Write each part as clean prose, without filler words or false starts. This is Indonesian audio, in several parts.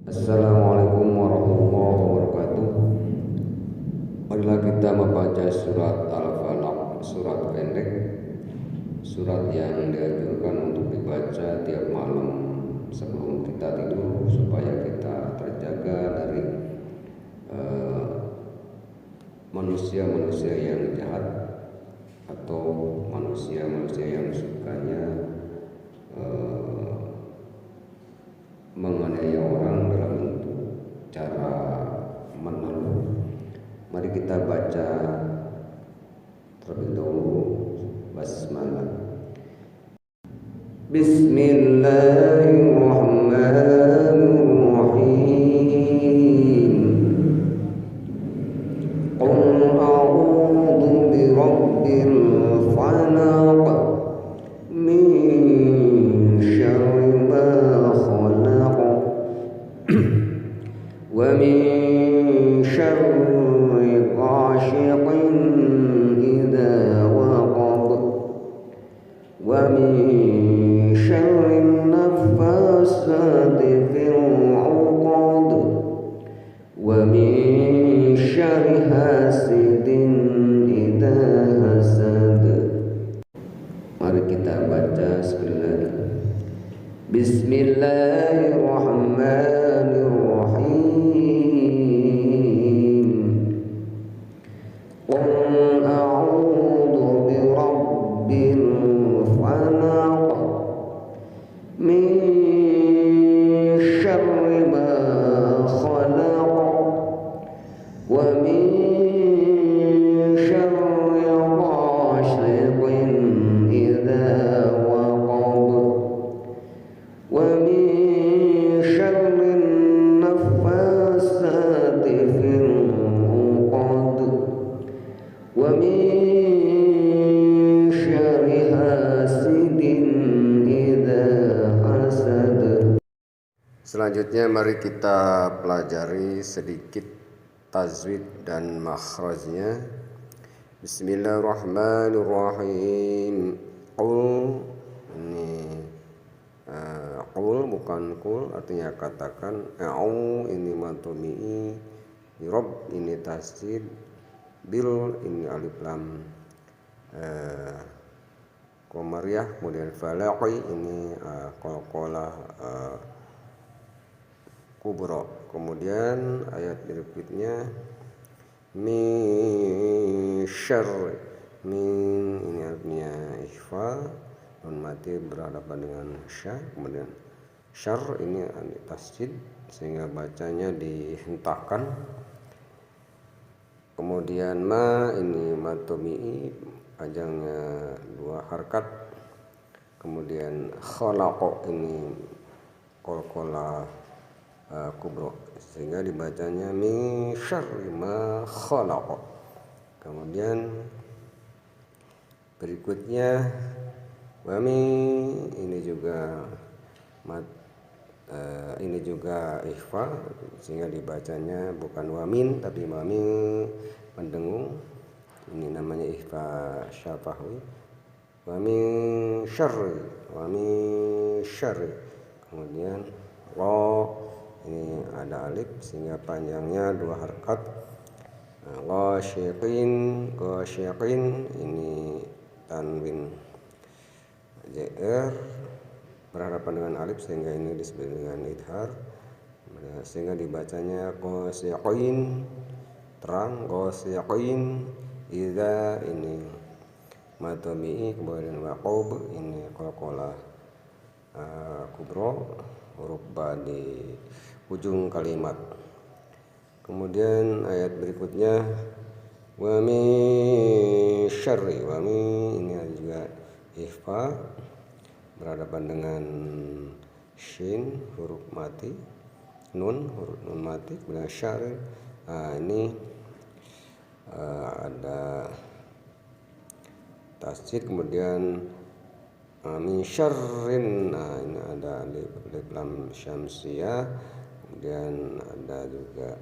Assalamualaikum warahmatullahi wabarakatuh. Marilah kita membaca surat Al-Falaq, surat pendek, surat yang dianjurkan untuk dibaca tiap malam sebelum kita tidur supaya kita terjaga dari manusia-manusia yang jahat atau manusia-manusia yang sukanya menganiaya orang dalam bentuk cara meneluh. Mari kita baca terlebih dahulu basmalah. Bismillahirrahmanirrahim. Qul a'udzu birabbil falaq min syarri ma khalaq wa min syarri ghasiqin idza waqab wa min syarri naffasati fil 'uqad wa min syarri hasidin idza hasad. Mari kita baca sekali lagi. Bismillahirrahmanirrahim. Qul a'udzu birabbil falaq min syarri ma khalaq wa min syarri ghasiqin idza waqab wa min syarri naffasati fil 'uqad wa min syarri hasidin idza hasad. Selanjutnya mari kita pelajari sedikit tajwid dan makhrajnya. Bismillahirrahmanirrahim. Qul, ini qul bukan kul, artinya katakan. A'u ini matomi'i, rob ini tasdid, bil ini alif lam komariah, kemudian falaqi ini qalqalah kubra. Kemudian ayat berikutnya min syarri, min ini artinya ikhfa, nun mati berhadapan dengan sya, kemudian syar ini tasjid sehingga bacanya dihentakkan. Kemudian ma ini matomi'i, panjangnya 2 harkat. Kemudian khalaqo ini qalqalah kubro sehingga dibacanya min syarri ma khalaq. Kemudian berikutnya wa min, ini juga ini juga ikhfa sehingga dibacanya bukan wamin tapi mami mendengung, ini namanya ikhfa syafawi. Wa min syarri, wa min syarri. Kemudian wa, ini ada alif sehingga panjangnya 2 harkat. Ghasyiqin, ghasyiqin ini tanwin jr berhadapan dengan alif sehingga ini disebut dengan idhar, sehingga dibacanya ghasyiqin, terang, ghasyiqin idza ini matomi'i, kemudian waqub ini qalqalah kubro, huruf ba di ujung kalimat. Kemudian ayat berikutnya wa min syarri, wa min ini juga ikhfa berhadapan dengan shin huruf mati, nun huruf nun mati, kemudian syarri. Ini ada tasjid, kemudian min syarrin, ini ada alif lam syamsiyah, kemudian ada juga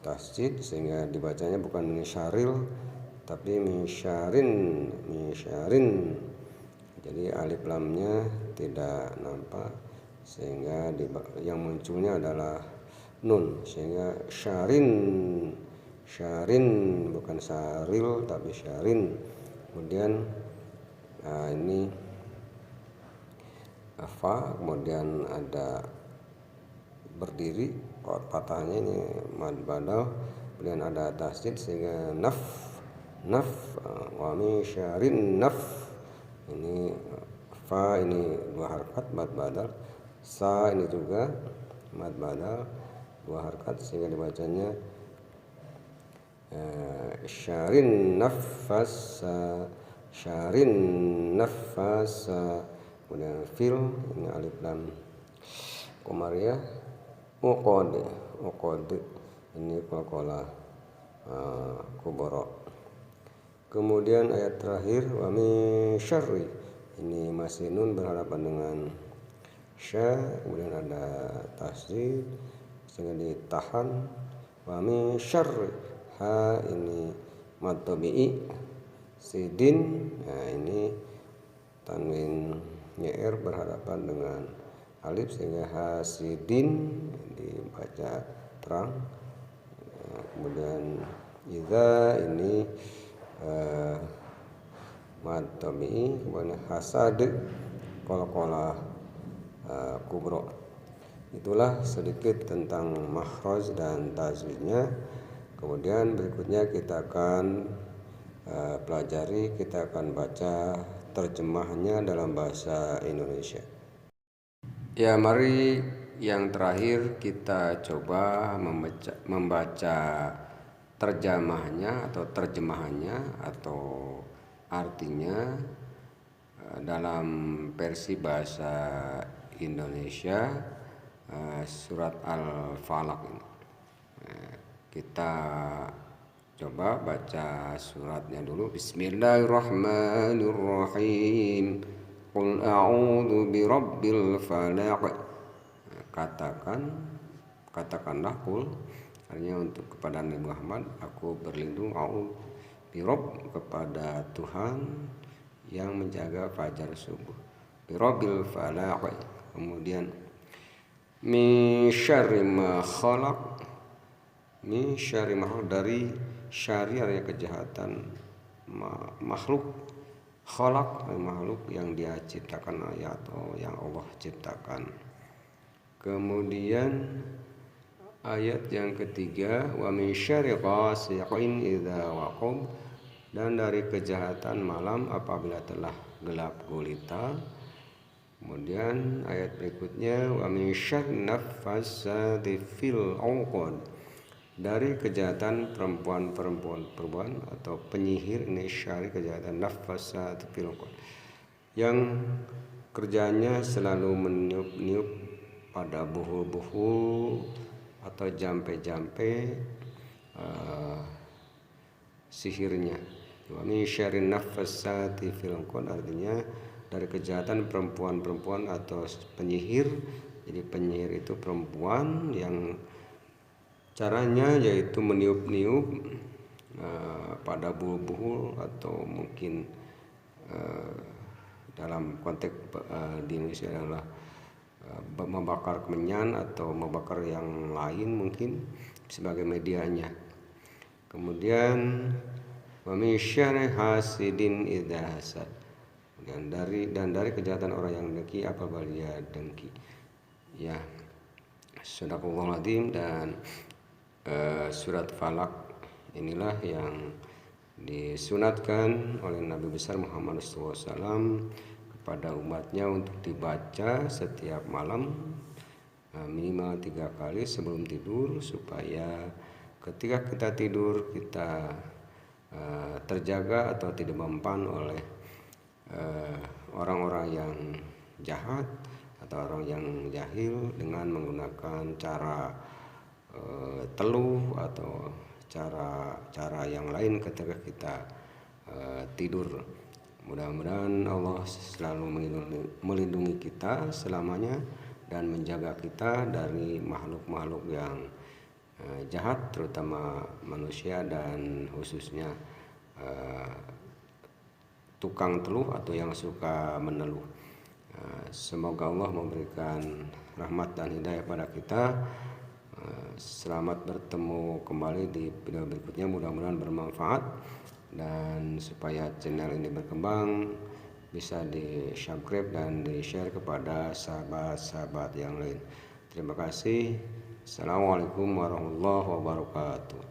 tasjid sehingga dibacanya bukan min syaril tapi min syarin, min syarin Jadi alif lamnya tidak nampak, sehingga yang munculnya adalah nun, sehingga syarin, syarin bukan syaril tapi syarin. Kemudian ini fa, kemudian ada berdiri, patahnya ini mad badal, kemudian ada tasdid sehingga naf, wa min syarin naf. Ini fa ini 2 harakat mad badal, sa ini juga mad badal 2 harakat, sehingga dibacanya syarin nafasa, syarin nafasa. Kemudian fil ini alif lam komariah, uqad, ini qalqalah kubra. Kemudian ayat terakhir wa min syarri, ini masih nun berhadapan dengan sya, kemudian ada tasdid sehingga ditahan. Wa min syarri, ha ini mad tabi'i, sidin, nah ini tanwin nyer berhadapan dengan alif sehingga hasidin dibaca terang. Kemudian idza ini mad tabi'i, kemudian hasad qalqalah kubra. Itulah sedikit tentang makhraj dan tajwidnya. Kemudian berikutnya kita akan pelajari, kita akan baca terjemahnya dalam bahasa Indonesia. Ya, mari yang terakhir kita coba membaca terjemahnya atau artinya dalam versi bahasa Indonesia surat Al-Falaq ini. Kita coba baca suratnya dulu. Bismillahirrahmanirrahim. Qul a'udzu birabbil falaq. Katakanlah qul, artinya untuk kepada Nabi Muhammad, aku berlindung a'udzu birabb, kepada Tuhan yang menjaga fajar subuh. Birabbil falaq. Kemudian min syarri ma khalaq, min syarri ma, dari syari area kejahatan makhluk, khalaq makhluk yang dia ciptakan atau yang Allah ciptakan. Kemudian ayat yang ketiga wa min syarri ghasiqin idza waqab, dan dari kejahatan malam apabila telah gelap gulita. Kemudian ayat berikutnya wa min syarri naffasati fil 'uqad, dari kejahatan perempuan atau penyihir. Ini syari kejahatan naffasati fil 'uqad, yang kerjanya selalu meniup-niup pada buhul-buhul atau jampe-jampe sihirnya. Wa min syarri naffasati fil 'uqad, artinya dari kejahatan perempuan atau penyihir. Jadi penyihir itu perempuan yang caranya yaitu meniup-niup pada buhul-buhul, atau mungkin dalam konteks di Indonesia adalah membakar kemenyan atau membakar yang lain mungkin sebagai medianya. Kemudian wa min syarri hasidin idza hasad, dan dari kejahatan orang yang dengki apabila dia dengki. Ya, Shadaqallahul Adzim. Dan surat Falaq inilah yang disunatkan oleh Nabi besar Muhammad SAW pada umatnya untuk dibaca setiap malam minimal 3 kali sebelum tidur, supaya ketika kita tidur kita terjaga atau tidak mempan oleh orang-orang yang jahat atau orang yang jahil dengan menggunakan cara teluh atau cara yang lain ketika kita tidur. Mudah-mudahan Allah selalu melindungi kita selamanya dan menjaga kita dari makhluk-makhluk yang jahat, terutama manusia dan khususnya tukang teluh atau yang suka meneluh. Semoga Allah memberikan rahmat dan hidayah pada kita. Selamat bertemu kembali di video berikutnya, mudah-mudahan bermanfaat, dan supaya channel ini berkembang bisa di subscribe dan di share kepada sahabat-sahabat yang lain. Terima kasih. Assalamualaikum warahmatullahi wabarakatuh.